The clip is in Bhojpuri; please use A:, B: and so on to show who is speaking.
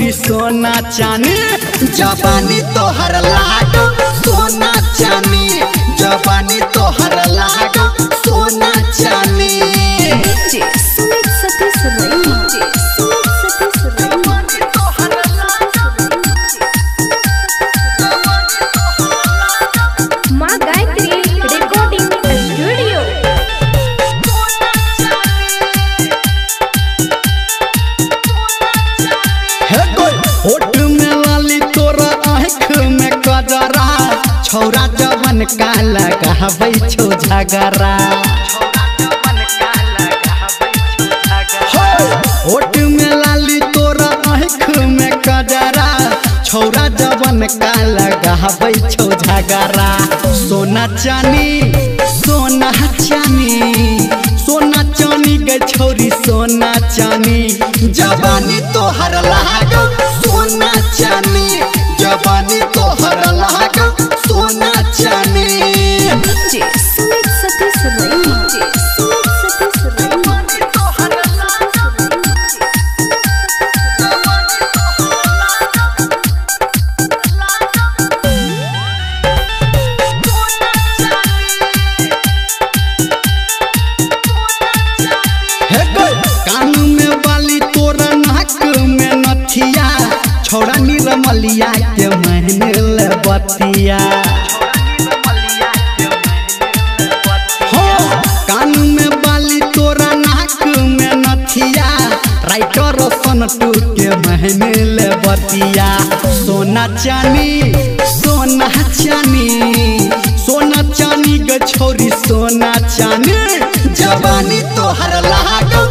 A: छौरी सोना चानी जवानी तोहर लागो सोना चानी जवानी तोहर लागो सोना चानी
B: सुमित सतीश रैना माँ गायत्री रिकॉर्डिंग स्टूडियो।
A: होठ में लाली तोरा आँख में कजरा छौरा जवन काला कहबै छौ झगरा होठ में लाली तोरा आँख में कजरा छौरा जवन काला कहबै छौ झगरा सोना चानी सोना चानी सोना चानी गे छौरी सोना चानी जवानी तोहर लागो सोना चानी जवानी तोहर लागो सोना चानी
B: सुमित सतीश रैना
A: कान में बाली तोरा नाक में नथिया छौड़ा निरमलिया के महनेल बतिया कान में बाली तोरा नाक में नथिया राइटर सनटू के महनेल बतिया सोना चानी सोना चानी सोना चानी ग छौरी सोना चानी जवानी तोहर लागो